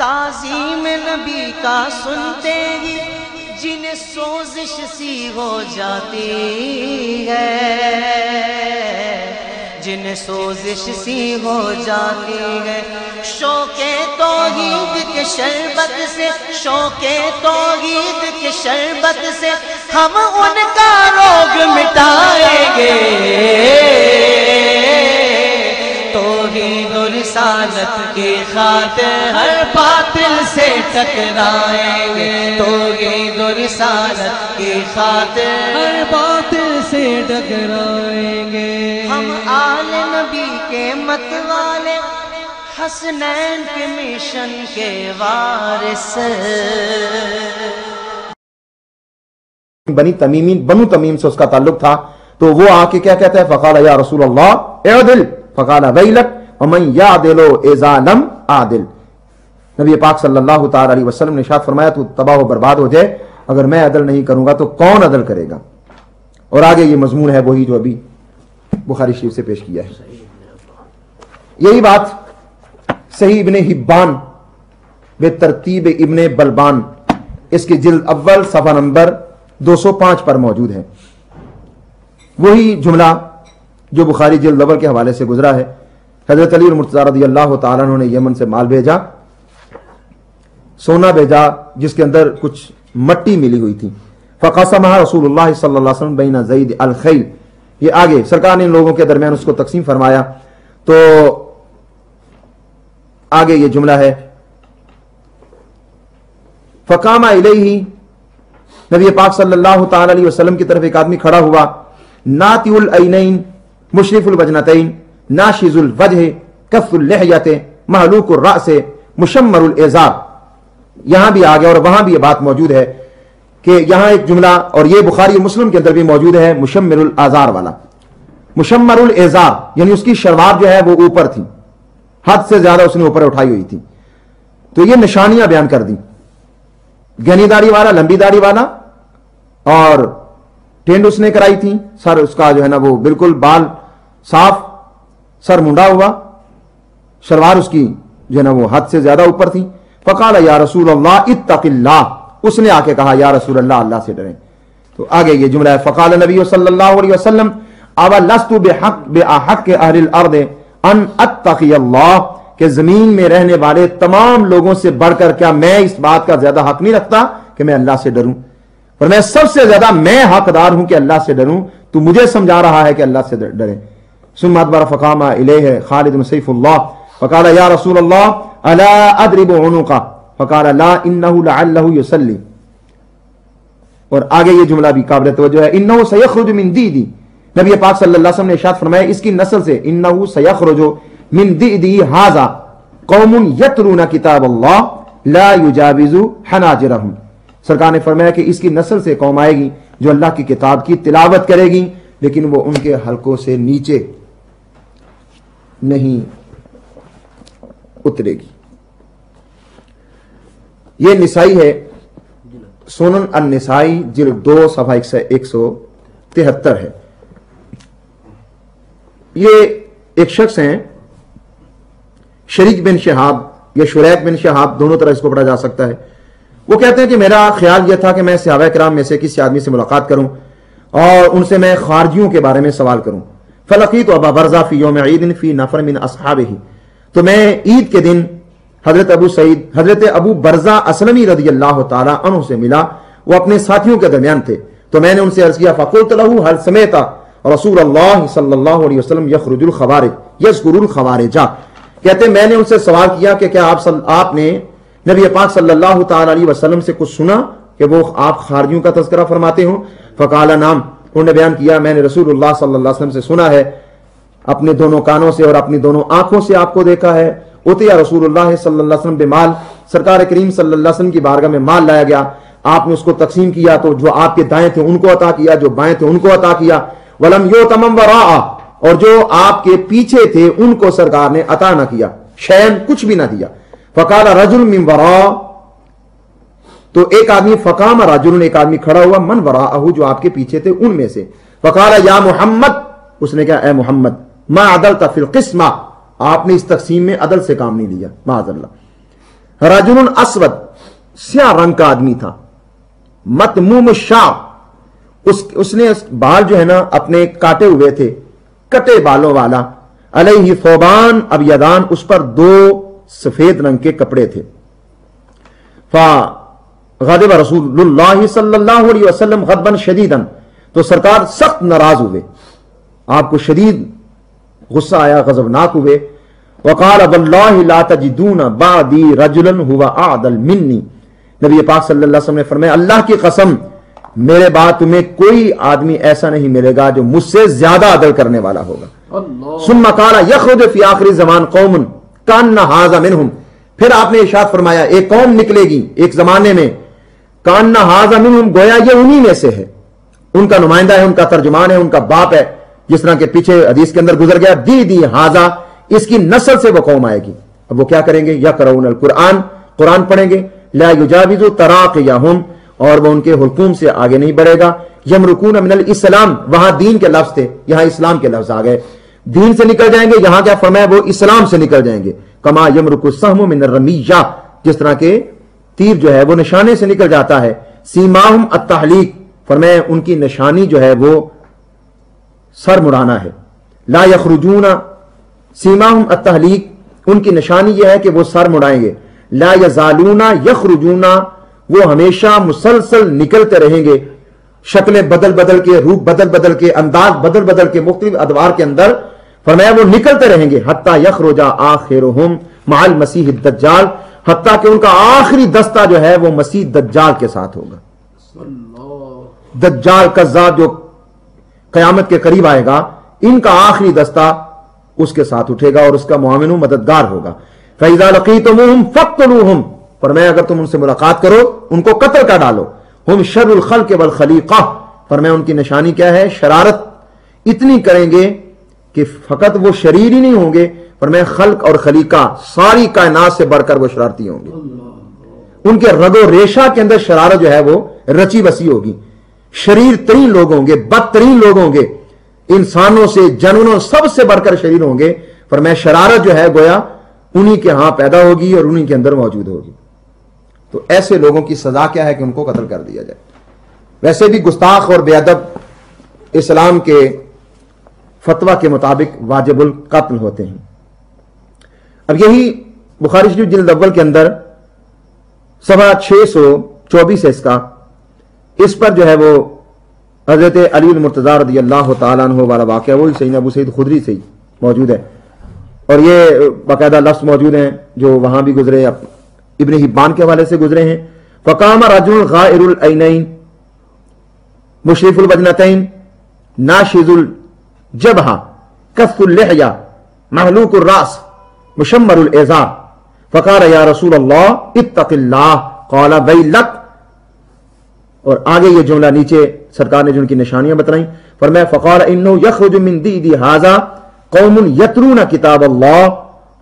تعظیم نبی کا سنتے ہی جنہیں سوزش سی ہو جاتی ہے، جنہیں سوزش سی ہو جاتی ہے، شوق توحید کے شربت سے، شوق توحید کے شربت سے ہم ان کا روگ مٹائیں گے، توحید و رسالت کی خاطر ہر باطل سے ٹکرائیں گے، توحید و رسالت کی خاطر ہر باطل سے ٹکرائیں گے۔ ہم آل نبی کے مت والے، حسنین کے مشن کے وارث۔ بنو تمیم سے اس کا تعلق تھا، تو وہ آ کے کیا کہتا ہے؟ فقال یا رسول اللہ اعدل، فقال ویلک ومن یعدل اذا لم عادل۔ نبی پاک صلی اللہ تعالی علیہ وسلم نے ارشاد فرمایا تو تباہ و برباد ہو جائے، اگر میں عدل نہیں کروں گا تو کون عدل کرے گا؟ اور آگے یہ مضمون ہے وہی جو ابھی بخاری شریف سے پیش کیا ہے۔ یہی بات صحیح ابن حبان بے ترتیب ابن بلبان، اس کی جلد اول صفحہ نمبر 205 پر موجود ہے۔ وہی جملہ جو بخاری جلد اول کے حوالے سے گزرا ہے۔ حضرت علی المرتضی رضی اللہ تعالیٰ عنہ نے یمن سے مال بھیجا، سونا بھیجا جس کے اندر کچھ مٹی ملی ہوئی تھی۔ فقسمها رسول اللہ صلی اللہ علیہ وسلم بین زید الخیل، یہ آگے سرکار نے ان لوگوں کے درمیان اس کو تقسیم فرمایا۔ تو آگے یہ جملہ ہے، فقام الیہ، نبی پاک صلی اللہ تعالی علیہ وسلم کی طرف ایک آدمی کھڑا ہوا، ناطع العینین مشرف الوجنتین ناشز الوجہ کف اللحیۃ محلوق الرأس مشمر الازار۔ یہاں بھی آ گیا اور وہاں بھی یہ بات موجود ہے کہ یہاں ایک جملہ، اور یہ بخاری و مسلم کے اندر بھی موجود ہے، مشمر الازار والا۔ مشمر الازار یعنی اس کی شلوار جو ہے وہ اوپر تھی، حد سے زیادہ اس نے اوپر اٹھائی ہوئی تھی۔ تو یہ نشانیاں بیان کر دی، گھنی داڑھی والا، لمبی داڑھی والا، اور ٹینڈ اس نے کرائی تھی، سر اس کا جو ہے نا وہ بالکل بال صاف، سر منڈا ہوا، شلوار اس کی جو ہے نا وہ حد سے زیادہ اوپر تھی۔ فقال یا رسول اللہ اتق اللہ، اس نے آ کے کہا یا رسول اللہ، اللہ سے ڈریں۔ تو آگے یہ جملہ ہے، فقال نبی صلی اللہ علیہ وسلم اولست بحق اہل الارض ان اتقی اللہ، کہ زمین میں رہنے والے تمام لوگوں سے بڑھ کر کیا میں اس بات کا زیادہ حق نہیں رکھتا کہ میں اللہ سے ڈروں؟ اور میں سب سے زیادہ میں حقدار ہوں کہ اللہ سے ڈروں، تو مجھے سمجھا رہا ہے کہ اللہ سے ڈریں۔ ثم ادبر فقام الیہ خالد بن سیف اللہ فقال یا رسول اللہ الا اضرب عنقہ فقال لا انہ لعلہ یصلی۔ اور آگے یہ جملہ بھی قابل توجہ ہے، انہ سیخرج من دیدی، نبی پاک صلی اللہ علیہ وسلم نے ارشاد فرمایا اس کی نسل سے، انہ سیخرج من دیدی ھذا قوم یتلون کتاب اللہ لا یجاوز حناجرہم۔ سرکار نے فرمایا کہ اس کی نسل سے قوم آئے گی جو اللہ کی کتاب کی تلاوت کرے گی لیکن وہ ان کے حلقوں سے نیچے نہیں اترے گی۔ یہ نسائی ہے، سنن النسائی جلد 2 صفحہ 173 ہے۔ یہ ایک شخص ہیں شریک بن شہاب یا شریک بن شہاب، دونوں طرح اس کو پڑھا جا سکتا ہے۔ وہ کہتے ہیں کہ میرا خیال یہ تھا کہ میں صحابہ کرام میں سے کسی آدمی سے ملاقات کروں اور ان سے میں خارجیوں کے بارے میں سوال کروں۔ فلقیت ابا برزہ فی یوم عید فی نفر من اصحابہ، تو میں عید کے دن حضرت ابو برزہ اسلمی رضی اللہ تعالی عنہ سے ملا، وہ اپنے ساتھیوں کے درمیان تھے۔ تو میں نے ان سے عرض کیا فقلت له هل سمعت رسول اللہ صلی اللہ علیہ وسلم یخرج الخوارج یذکر الخوارج، کہتے میں نے ان سے سوال کیا کہ کیا آپ نے نبی پاک صلی اللہ تعالی علیہ وسلم سے کچھ سنا کہ وہ آپ خارجیوں کا تذکرہ فرماتے ہوں؟ فقال نعم، انہوں نے بیان کیا میں نے رسول اللہ صلی اللہ علیہ وسلم سے سنا ہے، اپنے دونوں کانوں سے اور اپنی دونوں آنکھوں سے آپ کو دیکھا ہے۔ اتیا رسول اللہ صلی اللہ علیہ وسلم بمال، سرکار کریم صلی اللہ علیہ وسلم کی بارگاہ میں مال لایا گیا، آپ نے اس کو تقسیم کیا، تو جو آپ کے دائیں تھے ان کو عطا کیا، جو بائیں تھے ان کو عطا کیا۔ ولم یؤتمم وراء، اور جو آپ کے پیچھے تھے ان کو سرکار نے عطا نہ کیا، شیئن کچھ بھی نہ دیا۔ فقال رجل من وراء، تو ایک آدمی، فقام رجل، ایک آدمی کھڑا ہوا، من وراءہ، جو آپ کے پیچھے تھے ان میں سے۔ فقال یا محمد، اس نے کہا اے محمد، ما عدلت فی القسمہ، آپ نے اس تقسیم میں عدل سے کام نہیں لیا، معاذ اللہ۔ रजुल अस्वद, स्याह रंग का आदमी था, मतमूम शाह, उसने बाल जो है ना अपने काटे हुए थे, कटे बालों वाला, अलैहि थौबान अबयदान, उस पर 2 सफेद रंग के कपड़े थे। ग़ज़ब रसूलुल्लाह सल्लल्लाहु अलैहि वसल्लम ग़ज़बन शदीदन, तो सरकार सख्त नाराज हुए, आपको शदीद गुस्सा आया, गजबनाक हुए। वक़ाल वल्लाहि ला तजिदूना बादी रजुलन हुवा आदल मिन्नी, नबी पाक सल्लल्लाहु अलैहि वसल्लम ने फरमाया अल्लाह की कसम मेरे बाद तुम्हें कोई आदमी ऐसा नहीं मिलेगा जो मुझसे ज्यादा अदल करने वाला होगा। सुम्मा क़ाला यख़रुजु फ़ी आख़िरी ज़मान क़ौमुन कान्ना हाज़ा मिनहुम, फिर आपने इरशाद फरमाया एक कौम निकलेगी एक जमाने में, कान्ना हाज़ा मिनहुम, गोया ये उन्हीं में से है, उनका नुमाइंदा है, उनका तर्जुमान है, उनका बाप है, जिस तरह के पीछे हदीस के अंदर गुजर गया, दी हाजा, इसकी नस्ल से वो कौम आएगी। अब वो क्या करेंगे, यक़रऊनल कुरान, कुरान पढ़ेंगे, ला युजाविज़ु तराक़ियहुम, और वो उनके हुक्म से आगे नहीं बढ़ेगा, यमरुकून मिनल इस्लाम, वहां दीन के लफ्ज थे, यहां इस्लाम के लफ्ज आ गए, दीन से निकल जाएंगे, यहां क्या फरमाया वो इस्लाम से निकल जाएंगे। कमा यमरुकु सहमु मिनर रमीया, जिस तरह के तीर जो है वो निशाने से निकल जाता है। सीमाहुम अत्तहलीक, फरमाया उनकी निशानी जो है वो सर मुड़ाना है। ला यखरुजूना, सीमाहुम अत्तहलीक, उनकी निशानी यह है कि वो सर मुड़ाएंगे। ला यजालूना यखरुजूना, वो हमेशा मुसलसल निकलते रहेंगे, शक्लें बदल बदल के, रूप बदल बदल के, अंदाज बदल बदल के, मुख्तलिफ अदवार के अंदर फरमाया वो निकलते रहेंगे। हत्ता यखरुजा आखिरुहुम मअल मसीह दज्जाल, हत्ता कि उनका आखिरी दस्ता जो है वो मसीह दज्जाल के साथ होगा। दज्जाल कज़्ज़ाब जो कयामत के करीब आएगा, इनका आखिरी दस्ता उसके साथ उठेगा और उसका मुआविन मददगार होगा। फ़इज़ा लक़ीतुमुहुम फ़क़्तुलूहुम, फरमाया अगर तुम उनसे मुलाकात करो उनको कत्ल कर डालो। हुम शर्रुल खल्क़ वल खलीक़ा, फरमाया उनकी निशानी क्या है, शरारत इतनी करेंगे कि फकत वो शरीर ही नहीं होंगे, फरमाया खल्क़ और खलीका सारी कायनात से बढ़कर वो शरारती होंगे। उनके रगो रेशा के अंदर शरारत जो है वो रची बसी होगी। शरीर तरीन लोग होंगे, बदतरीन लोग होंगे, इंसानों से जानवरों सबसे बढ़कर शरीर होंगे, फरमाया शरारत जो है गोया उन्हीं के यहां पैदा होगी और उन्हीं के अंदर मौजूद होगी। तो ऐसे लोगों की सजा क्या है कि उनको कत्ल कर दिया जाए। वैसे भी गुस्ताख और बेअदब इस्लाम के फतवा के मुताबिक वाजिबुल कत्ल होते हैं। अब यही बुखारी शरीफ जिल्द अव्वल के अंदर सफा 624 है इसका, इस पर जो है वो हजरत अली मुर्तज़ा रज़ियल्लाहु ताला अन्हु वाला वाक़या वही सही अबू सईद खुदरी से मौजूद है, और ये बाकायदा लफ्ज़ मौजूद हैं जो वहां भी गुजरे, इब्न हिब्बान के हवाले से गुजरे हैं। फ़क़ाम रजुल गाइरुल ऐनैन मुशरिफुल वजनतैन नाशिजुल जबहा कफ़्फ़ुल लिहया महलूकुर रास मुशम्मरुल इज़ार फ़क़ाल या रसूल अल्लाह इत्तक़िल्लाह क़ाल वैलक, और आगे ये जुमला नीचे सरकार ने जो उनकी निशानियां बताई, फरमाया फ़क़ाल इन्नहु यख़रुजु मिन दीदी हाज़ा कौमुन यतलूना किताब अल्लाह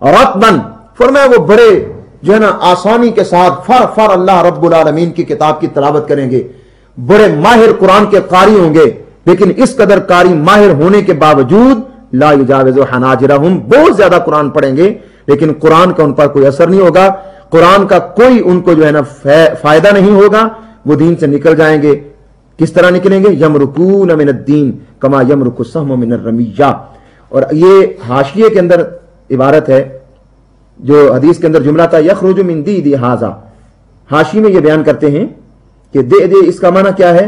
रत्बन, फरमाया वो बड़े जो है ना आसानी के साथ फर फर अल्लाह रब्बुल आलमीन की किताब की तिलावत करेंगे, बड़े माहिर कुरान के कारी होंगे, लेकिन इस कदर कारी माहिर होने के बावजूद ला युजाविज़ु हनाजिरहुम, बहुत ज्यादा कुरान पढ़ेंगे लेकिन कुरान का उन पर कोई असर नहीं होगा, कुरान का कोई उनको जो है ना फायदा नहीं होगा, वो दीन से निकल जाएंगे। किस तरह निकलेंगे, यमरुकून मिनद्दीन कमा यमरुकु सहमु मिनर रमिया। और ये हाशिये के अंदर इबारत है, जो हदीस के अंदर जुमला था यखरुजु मिन दीदी हाजा, हाशी में ये बयान करते हैं कि दे इसका माना क्या है,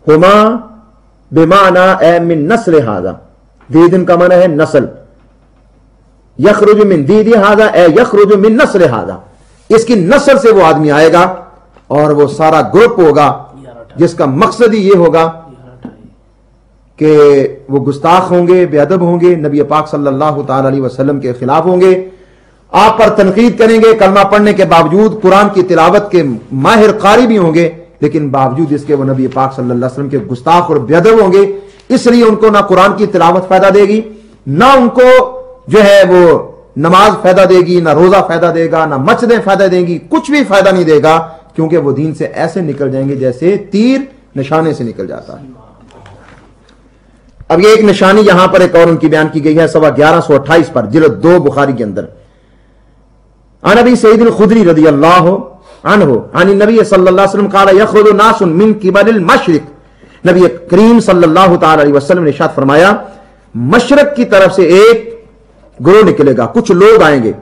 हुमा बेमाना ए मिन नस्ल हाजा, दीदिन का माना है नस्ल, यखरुजु मिन दीदी हाजा ए यखरुजु मिन नस्ल हाजा, इसकी नस्ल से वो आदमी आएगा और वो सारा ग्रुप होगा जिसका मकसद ही ये होगा कि वो गुस्ताख होंगे, बेअदब होंगे, नबी पाक सल्लल्लाहु ताला अलैहि वसल्लम के खिलाफ होंगे, आप पर तनकीद करेंगे, कलमा पढ़ने के बावजूद कुरान की तिलावत के माहिर कारी भी होंगे, लेकिन बावजूद इसके वो नबी पाक सल्लल्लाहु अलैहि वसल्लम के गुस्ताख और बेअदब होंगे। इसलिए उनको ना कुरान की तिलावत फायदा देगी, ना उनको जो है वो नमाज फायदा देगी, ना रोजा फायदा देगा, ना मस्जिदें फायदा देंगी, कुछ भी फायदा नहीं देगा, क्योंकि वो दीन से ऐसे निकल जाएंगे जैसे तीर निशाने से निकल जाता है। अब ये एक निशानी यहां पर एक और उनकी बयान की गई है सवा 1128 पर जिल्द 2 बुखारी के अंदर। अन अबी सईद अल-खुदरी रदियल्लाहु अन्हु अन नबी सल्लल्लाहु अलैहि वसल्लम क़ाल यख़रुजु नासुन मिन क़िबलिल मशरिक़, नबी करीम सल्लल्लाहु तआला अलैहि वसल्लम ने इरशाद फरमाया मशरक की तरफ से एक ग्रोह निकलेगा, कुछ लोग आएंगे,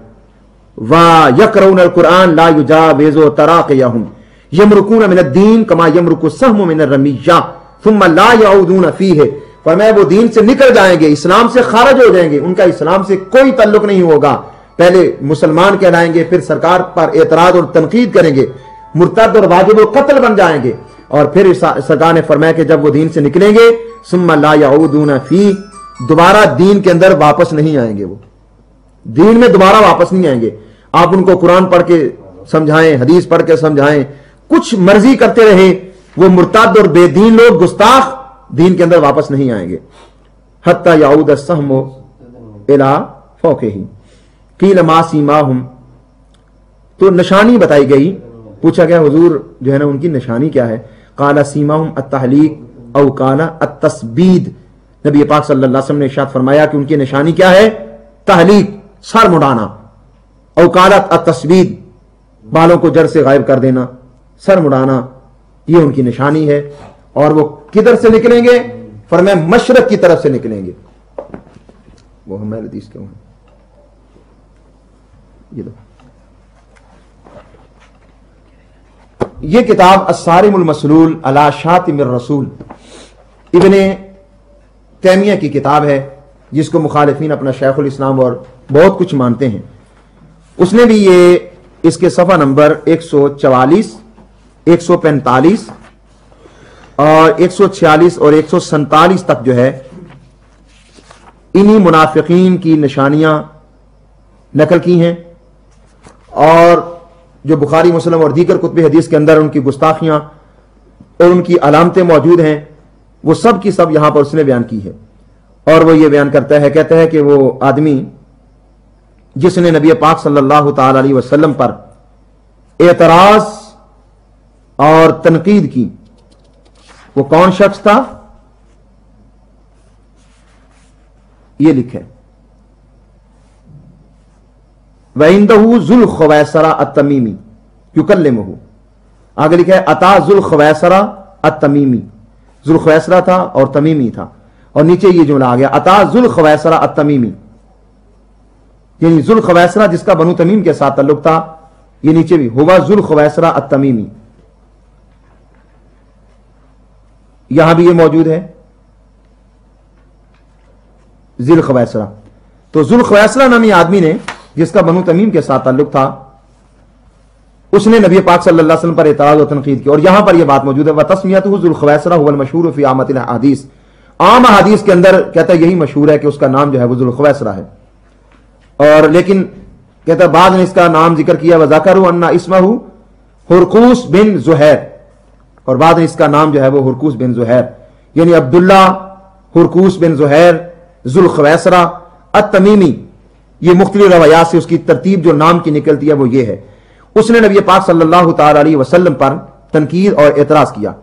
वा यक़रऊन अल-कुरआन ला युजाविज़ु तराक़ियहुम यमरुकून मिन अद-दीन कमा यमरुकु सहमु मिन ar-रमिय्या थुम्मा ला यऊदून फ़ीहि, फरमाया वो दीन से निकल जाएंगे, इस्लाम से खारिज हो जाएंगे, उनका इस्लाम से कोई ताल्लुक नहीं होगा, पहले मुसलमान कहलाएंगे, फिर सरकार पर एतराज और तनकीद करेंगे, मुर्तद और वाजिब कत्ल बन जाएंगे, और फिर सरकार ने फरमाया कि जब वो दीन से निकलेंगे सुम्मा ला यऊदून फ़ी, दोबारा दीन के अंदर वापस नहीं आएंगे, वो दीन में दोबारा वापस नहीं आएंगे। आप उनको कुरान पढ़ के समझाएं, हदीस पढ़ के समझाएं, कुछ मर्जी करते रहे, वो मुर्तद और बेदीन लोग गुस्ताख दीन के अंदर वापस नहीं आएंगे। हत्ता याऊद अस्सहमु इला फौक़िही क़ील मा सीमाहुम, तो निशानी बताई गई, पूछा गया हुजूर जो है ना उनकी निशानी क्या है, क़ाला सीमाहुम अत-तहलीक औ क़ाला अत-तस्बीद, नबी पाक सल्लल्लाहु अलैहि वसल्लम ने इरशाद फरमाया कि उनकी निशानी क्या है, तहलीक सर मुड़ाना, औ क़ाला अत-तस्बीद बालों को जड़ से गायब कर देना, सर मुड़ाना, ये उनकी निशानी है। और वो किधर से निकलेंगे, फरमाया मशरक की तरफ से निकलेंगे। वो हमारे हदीस क्यों है, ये दो, ये किताब अस्सारिमुल मसलूल अला शातिमिर रसूल इब्ने तैमिया की किताब है, जिसको मुखालिफीन अपना शेखुल इस्लाम और बहुत कुछ मानते हैं। उसने भी ये इसके सफ़ा नंबर 144, 145 और 146 और 147 तक जो है इन्हीं मुनाफिकीन की निशानियां नकल की हैं, और जो बुखारी मुस्लिम और दीगर कुतुब हदीस के अंदर उनकी गुस्ताखियां और उनकी अलामतें मौजूद हैं, वो सब की सब यहां पर उसने बयान की है। और वो ये बयान करता है, कहता है कि वो आदमी जिसने नबी पाक सल्लल्लाहु ताला अलैहि वसल्लम पर एतराज और तनकीद की, वो कौन शख्स था, ये लिखे वइंदहु ज़ुल ख़ुवैसरा अत-तमीमी युकल्लिमुहु, आगे लिखा है अता ज़ुल ख़ुवैसरा अत-तमीमी, ज़ुल ख़ुवैसरा था और तमीमी था, और नीचे ये जुमला आ गया अता ज़ुल ख़ुवैसरा अत-तमीमी, यानी ज़ुल ख़ुवैसरा जिसका बनु तमीम के साथ ताल्लुक था, ये नीचे भी हुवा ज़ुल ख़ुवैसरा अत-तमीमी, यहां भी ये मौजूद है ज़ुल ख़ुवैसरा। तो ज़ुल ख़ुवैसरा नामी आदमी ने, जिसका बनु तमीम के साथ ताल्लुक था, उसने नबी पाक सल्लल्लाहु अलैहि वसल्लम पर एतराज़ और तनकीद की, और यहां पर यह बात मौजूद है व तस्मियतुहु ज़ुल ख़ुवैसरा हुवल मशहूर फ़ी आमतिल हदीस, आम हदीस के अंदर कहता है यही मशहूर है कि उसका नाम जो है वो ज़ुल ख़ुवैसरा है। और लेकिन कहता बाद ने इसका नाम जिक्र किया व ज़करू अन्ना इस्महु हुरकूस बिन ज़ुहैर, और बाद में इसका नाम जो है वो हुरकूस बिन ज़ुहैर, यानी अब्दुल्ला हुरकूस बिन ज़ुहैर ज़ुल ख़ुवैसरा अत-तमीमी, ये मुख्तलिफ रवायात से उसकी तरतीब जो नाम की निकलती है वो ये है। उसने नबी पाक सल्लल्लाहु ताला अलैहि वसल्लम पर तनकीद और एतराज किया,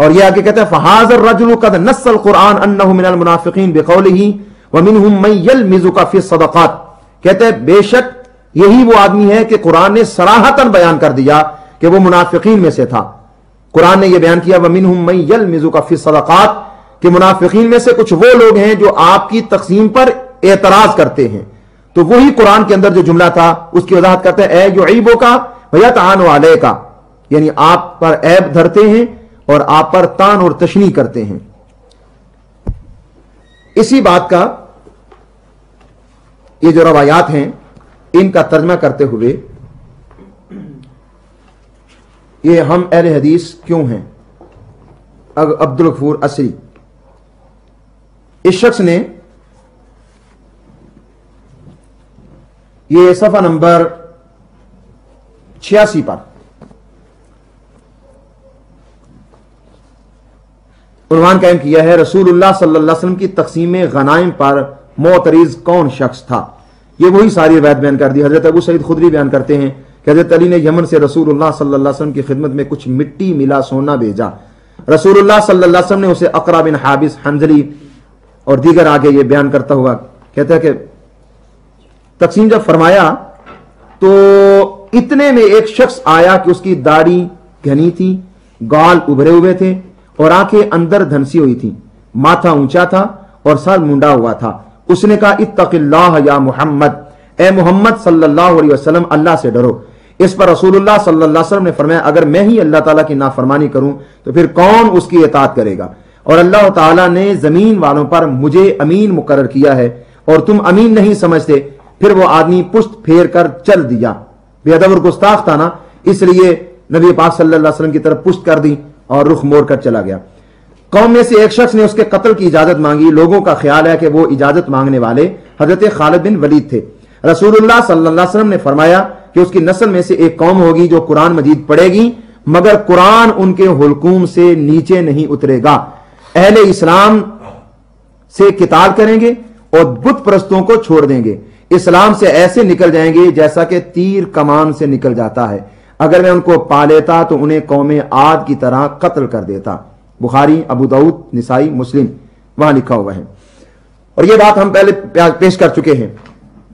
और ये आगे कहता है फ़हाज़र रजुलु क़द नस्सल क़ुरआन अन्नहु मिनल मुनाफ़िक़ीन बिक़ौलिही व मिनहुम मन यल्मिज़ुका फ़ी सदक़ात, कहते हैं बेशक यही वो आदमी है कि कुरान ने सराहतन बयान कर दिया कि वो मुनाफिकीन में से था। कुरान ने यह बयान किया व मिनहुम मन यल्मिज़ुका फ़ी सदक़ात, कि मुनाफिकीन में से कुछ वो लोग हैं जो आपकी तक़सीम पर एतराज करते हैं। तो वही कुरान के अंदर जो जुमला था उसकी वजाहत करते हैं ए युईबुका व यतअनु अलैका, यानी आप पर ऐब धरते हैं और आप पर तान और तशनी करते हैं। इसी बात का ये जो रवायात हैं इनका तर्जमा करते हुए ये हम अहले हदीस क्यों हैं, अब्दुल गफूर असरी, इस शख्स ने ये सफ़ा नंबर 86 पर उन्वान कायम किया है रसूलुल्लाह सल्लल्लाहु अलैहि वसल्लम की तक़सीम गनाइम पर मोतरीज कौन शख्स था। ये वही सारी रिवायत बयान कर दी। हजरत अबू सईद खुदरी बयान करते हैं कि हजरत अली ने यमन से रसूलुल्लाह सल्लल्लाहु अलैहि वसल्लम की खिदमत में कुछ मिट्टी मिला सोना भेजा। रसूलुल्लाह सल्लल्लाहु अलैहि वसल्लम ने उसे अक़रा बिन हाबिस हंजली और दीगर आगे ये बयान करता हुआ कहता है कि तक़सीम जब फरमाया तो इतने में एक शख्स आया कि उसकी दाढ़ी घनी थी, गाल उभरे हुए थे और आंखें अंदर धंसी हुई थी, माथा ऊंचा था और सर मुंडा हुआ था। उसने कहा इत्तक़िल्लाह या मोहम्मद, ए मोहम्मद सल्लल्लाहु अलैहि वसल्लम, अल्लाह से डरो। इस पर रसूलुल्लाह सल्लल्लाहु अलैहि वसल्लम ने फरमाया, अगर मैं ही अल्लाह ताला की नाफरमानी करूं तो फिर कौन उसकी इताअत करेगा? और अल्लाह ताला ने जमीन वालों पर मुझे अमीन मुकर्रर किया है और तुम अमीन नहीं समझते। फिर वो आदमी पुश्त फेर कर चल दिया, बेअदब और गुस्ताख था ना, इसलिए नबी पाक सल्लल्लाहु अलैहि वसल्लम की तरफ पुश्त कर दी और रुख मोड़ कर चला गया। कौम में से एक शख्स ने उसके कत्ल की इजाजत मांगी। लोगों का ख्याल है कि वो इजाजत मांगने वाले हजरत खालिद बिन वलीद थे। रसूलुल्लाह सल्लल्लाहु अलैहि वसल्लम ने फरमाया कि उसकी नस्ल में से एक कौम होगी जो कुरान मजीद पढ़ेगी, मगर कुरान उनके हुलकूम से नीचे नहीं उतरेगा। अहले इस्लाम से किताल करेंगे और बुत परस्तों को छोड़ देंगे। इस्लाम से ऐसे निकल जाएंगे जैसा कि तीर कमान से निकल जाता है। अगर मैं उनको पा लेता तो उन्हें कौमे आद की तरह कत्ल कर देता। बुखारी, अबू दाऊद, निसाई, मुस्लिम, वहां लिखा हुआ है। और ये बात हम पहले पेश कर चुके हैं।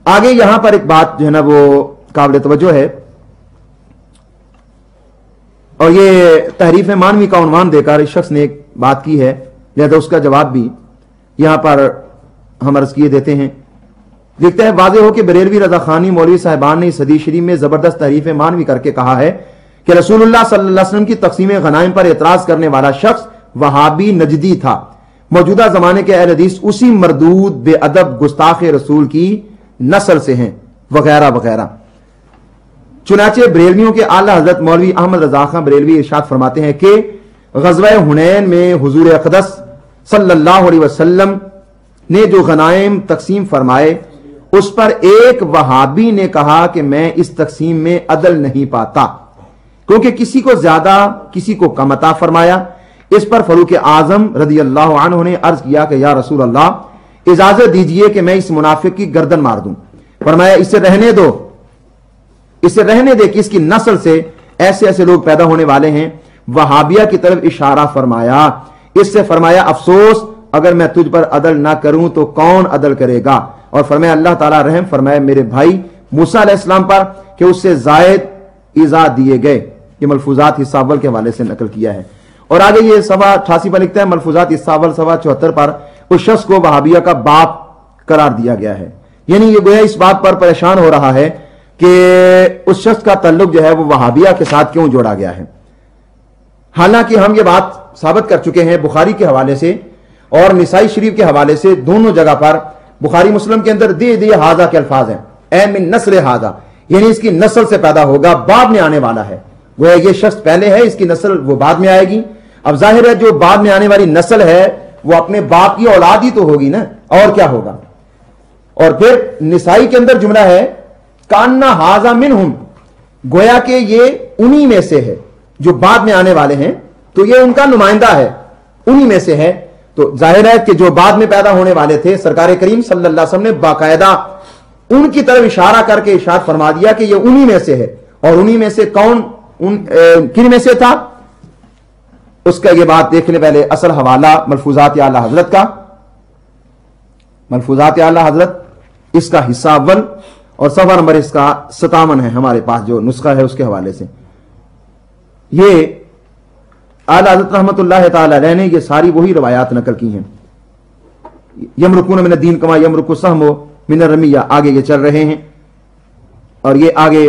आगे यहां पर एक बात जो है ना वो काबिल तवज्जो है, और ये तहरीफ मानवी का उन्वान देकर इस शख्स ने एक बात की है, लिहाजा उसका जवाब भी यहां पर हम अर्ज किए देते हैं। लिखता है, वाज़ेह हो कि बरेलवी रजा खानी मौलवी साहिबान ने इस हदीस शरीफ में जबरदस्त तहरीफ मानवी करके कहा है कि रसूलुल्लाह सल्लल्लाहु अलैहि वसल्लम की तकसीम गनाइम पर एतराज करने वाला शख्स वहाबी नजदी था। मौजूदा जमाने के अहले हदीस उसी मरदूद बेअदब गुस्ताख रसूल की नस्ल से हैं, वगैरह वगैरह। चुनाचे बरेलवियों के आला हजरत मौलवी अहमद रजा खां बरेलवी इरशाद फरमाते हैं कि गज़वा हुनैन में हुजूर अक़दस सल्लल्लाहु अलैहि वसल्लम ने जो गनाइम तकसीम फरमाए उस पर एक वहाबी ने कहा कि मैं इस तकसीम में अदल नहीं पाता, क्योंकि किसी को ज्यादा किसी को कम अता फरमाया। इस पर फरूक आजम रदी अल्लाह अन्हु ने अर्ज किया कि या रसूल अल्लाह, इजाजत दीजिए कि मैं इस मुनाफिक की गर्दन मार दूं। फरमाया, इसे रहने दो, इसे रहने दे कि इसकी नस्ल से ऐसे ऐसे लोग पैदा होने वाले हैं। वहाबिया की तरफ इशारा फरमाया। इससे फरमाया, अफसोस अगर मैं तुझ पर अदल ना करूं तो कौन अदल करेगा? और फरमाया, अल्लाह ताला रहम फरमाए मेरे भाई मूसा अलैहिस्सलाम पर कि उससे जायद इज़ा दिए गए। ये मलफूजात हिस्सा अव्वल के हवाले से नकल किया है। और आगे ये सवा 88 पर लिखता है, मलफूजात हिस्सा अव्वल सवा 74 पर उस शख्स को वहाबिया का बाप करार दिया गया है। यानी ये गोया इस बात पर परेशान हो रहा है कि उस शख्स का ताल्लुक जो है वो वहाबिया के साथ क्यों जोड़ा गया है। हालांकि हम ये बात साबित कर चुके हैं बुखारी के हवाले से और निसाई शरीफ के हवाले से, दोनों जगह पर बुखारी मुस्लिम के अंदर दे हाजा के अल्फाज हैं, ए मिन नस्ल हाजा, यानी इसकी नस्ल से पैदा होगा, बाद में आने वाला है। गोया ये शख्स पहले है, इसकी नस्ल वो बाद में आएगी। अब जाहिर है जो बाद में आने वाली नस्ल है वो अपने बाप की औलाद ही तो होगी ना, और क्या होगा। और फिर निसाई के अंदर जुमला है कान्ना हाजा मिनहुम, गोया के ये उन्हीं में से है जो बाद में आने वाले हैं, तो ये उनका नुमाइंदा है, उन्हीं में से है। तो जाहिर है कि जो बाद में पैदा होने वाले थे, सरकार करीम सल्लल्लाहु अलैहि वसल्लम ने बाकायदा उनकी तरफ इशारा करके इरशाद फरमा दिया कि ये उन्हीं में से है। और उन्हीं में से कौन, किन में से था, उसका ये बात देखने पहले असल हवाला मलफूजात आला हजरत का, मलफूजात आला हजरत इसका हिस्सा अव्वल और सफा नंबर इसका 57 है हमारे पास, जो नुस्खा है उसके हवाले से। ये आला हज़रत रहमतुल्लाह तआला अलैह ने ये सारी वही रवायात नकल की हैं। यमरुकून मिन दीन कमा यमरुकु सहमो मिन रमिया, आगे ये चल रहे हैं। और ये आगे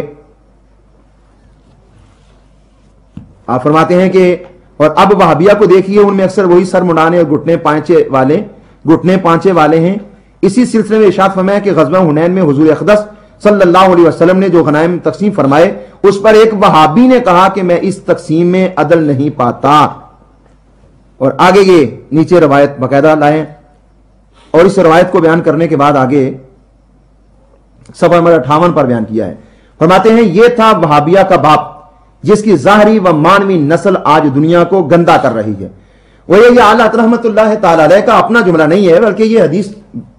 आप फरमाते हैं कि और अब वहाबिया को देखिए, उनमें अक्सर वही सर मुड़ाने और घुटने पांचे वाले हैं। इसी सिलसिले में इरशाद फरमाया कि ग़ज़वा हुनैन में हुज़ूर अक़दस सल्लल्लाहु अलैहि वसल्लम ने जो गनाइम तकसीम फरमाए उस पर एक वहाबी ने कहा कि मैं इस तकसीम में अदल नहीं पाता। और आगे ये नीचे रवायत बाकायदा लाए और इस रवायत को बयान करने के बाद आगे सफा नंबर 58 पर बयान किया है। फरमाते हैं, यह था वहाबिया का बाप जिसकी ज़ाहरी व मानवी नस्ल आज दुनिया को गंदा कर रही है। वह ये आला रहमतुल्लाह तआला अलैह का अपना जुमला नहीं है, बल्कि ये हदीस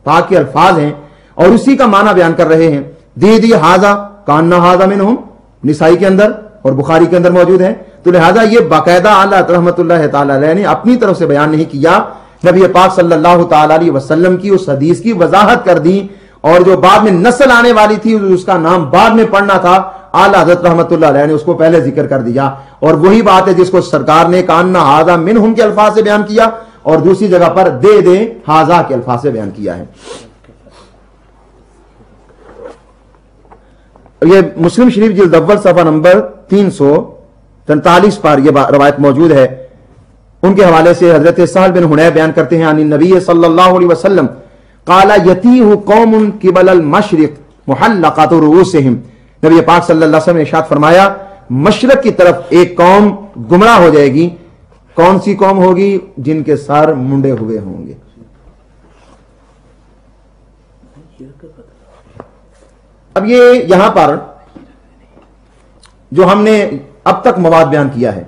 पाक के अल्फाज हैं और उसी का माना बयान कर रहे हैं। दी हाजा कान्ना हाजा मिनहुम, निसाई के अंदर और बुखारी के अंदर मौजूद है। तो लिहाजा ये बाकायदा आला रहमतुल्लाह तआला अलैह ने अपनी तरफ से बयान नहीं किया, नबी पाक सल्लल्लाहु तआला अलैहि वसल्लम की उस हदीस की वजाहत कर दी اور جو بعد میں نسل آنے والی تھی اس کا نام بعد میں پڑھنا تھا، اعلیٰ حضرت رحمت اللہ علیہ نے اس کو پہلے ذکر کر دیا، اور وہی بات ہے جس کو سرکار نے کاننا ہاذا منہم کے الفاظ سے بیان کیا اور دوسری جگہ پر دے دے ہاذا کے الفاظ سے بیان کیا ہے۔ یہ مسلم شریف جلد اول صفحہ نمبر 343 پر یہ روایت موجود ہے۔ ان کے حوالے سے حضرت سہل بن حنیف بیان کرتے ہیں عن النبی صلی اللہ علیہ وسلم قال یتیہ قوم قبل المشرق محلقات رؤوسہم، نبی پاک صلی اللہ علیہ وسلم نے ارشاد فرمایا مشرق کی طرف ایک قوم گمراہ ہو جائے گی۔ کون سی قوم ہوگی؟ جن کے سر منڈے ہوئے ہوں گے۔ اب یہ یہاں پر جو ہم نے اب تک مواد بیان کیا ہے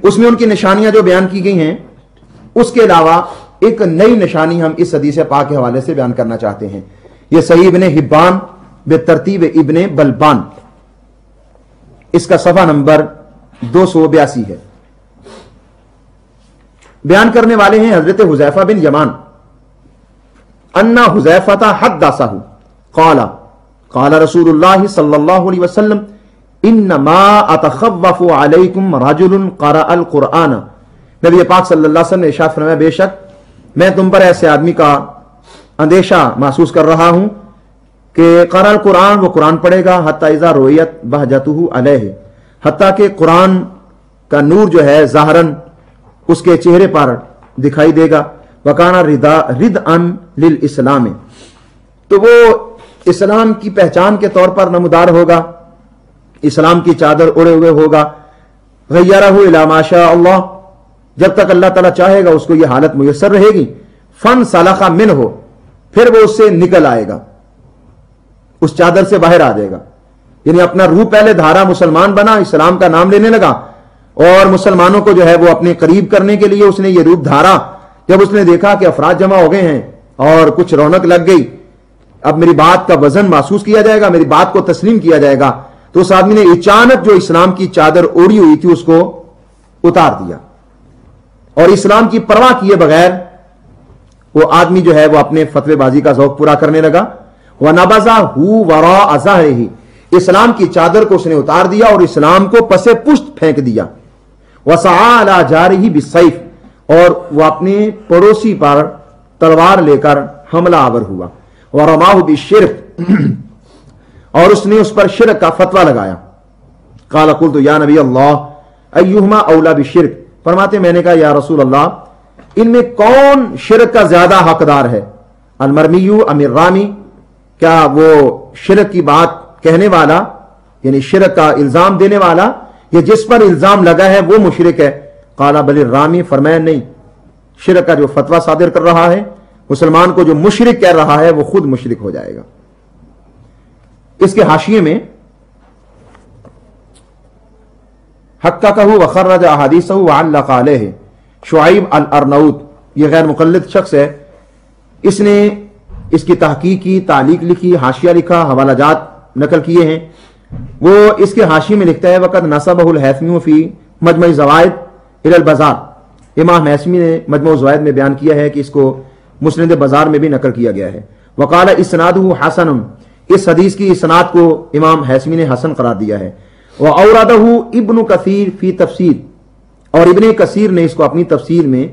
اس میں ان کی نشانیاں جو بیان کی گئی ہیں، اس کے علاوہ ایک نئی نشانی ہم اس حدیث پاک کے حوالے سے بیان کرنا چاہتے ہیں۔ یہ صحیح ابن حبان بے ترتیب ابن بلبان، اس کا صفحہ نمبر 282 ہے۔ بیان کرنے والے ہیں حضرت حذیفہ بن یمان ان حذیفہ حدثہ قال قال رسول اللہ صلی اللہ علیہ وسلم انما اتخوف علیکم رجل قرأ القرآن، نبی پاک صلی اللہ علیہ وسلم نے ارشاد فرمایا بے شک میں تم پر ایسے آدمی کا اندیشہ محسوس کر رہا ہوں کہ قرأ القرآن، وہ قرآن پڑھے گا، حتی اذا رؤیت بہجتہ علیہ، حتیٰ کہ قرآن کا نور جو ہے ظاہراً اس کے چہرے پر دکھائی دے گا، وکانا ردءا للاسلام، تو وہ اسلام کی پہچان کے طور پر نمودار ہوگا، اسلام کی چادر اڑے ہوئے ہوگا، غیرہ الی ما شاء اللہ، جب تک اللہ تعالیٰ چاہے گا اس کو یہ حالت میسر رہے گی، فن سلخ منہ، پھر وہ اس سے نکل آئے گا، اس چادر سے باہر آ جائے گا، یعنی اپنا روح پہلے دھارا، مسلمان بنا، اسلام کا نام لینے لگا، اور مسلمانوں کو جو ہے وہ اپنے قریب کرنے کے لیے اس نے یہ روپ دھارا۔ جب اس نے دیکھا کہ افراد جمع ہو گئے ہیں اور کچھ رونق لگ گئی، اب میری بات کا وزن محسوس کیا جائے گا، میری بات کو تسلیم کیا جائے گا، تو اس آدمی نے اچانک جو اسلام کی چادر اوڑھی ہوئی تھی اس کو اتار دیا، اور اسلام کی پرواہ کیے بغیر وہ آدمی جو ہے وہ اپنے فتوی بازی کا ذوق پورا کرنے لگا۔ وَنَبَذَهُ وَرَاءَ ظَهْرِهِ، اسلام کی چادر کو اس نے اتار دیا اور اسلام کو پس پشت پھینک دیا۔ وَسَعَى عَلَى جَارِهِ بِالسَّيْفِ، اور وہ اپنے پڑوسی پر تلوار لے کر حملہ آور ہوا۔ وَرَمَاهُ بِالشِّرْكِ، اور اس نے اس پر شرک کا فتویٰ لگایا۔ قَالَ قُلْتُ يَا نبی اللہ أَيُّهُمَا أَوْلَى بِالشِّرْكِ، فرماتے میں نے کہا یا رسول اللہ ان میں کون شرک کا زیادہ حقدار ہے؟ المرمی ام الرامی، کیا وہ شرک کی بات کہنے والا یعنی شرک کا الزام دینے والا، یا جس پر الزام لگا ہے وہ مشرک ہے؟ قال بل الرامی، فرمایا نہیں، شرک کا جو فتویٰ صادر کر رہا ہے، مسلمان کو جو مشرک کہہ رہا ہے وہ خود مشرک ہو جائے گا۔ اس کے حاشیے میں حققہ وخرج احادیثہ وعلق علیہ شعیب الارناؤط، یہ غیر مقلد شخص ہے، اس نے اس کی تحقیق کی، تعلیق لکھی، حاشیہ لکھا، حوالہ جات نقل کیے ہیں۔ وہ اس کے حاشیے میں لکھتا ہے وقت نسبہ الہیثمی فی مجمع الزوائد الی البزار، امام ہیثمی نے مجمع الزوائد میں بیان کیا ہے کہ اس کو مسند بازار میں بھی نقل کیا گیا ہے۔ وقال اسنادہ حسن، اس حدیث کی اسناد کو امام ہیثمی نے حسن قرار دیا ہے۔ وَأَوْرَدَهُ ابن کثیر فی تفسیر، اور ابن کثیر نے اس کو اپنی تفسیر میں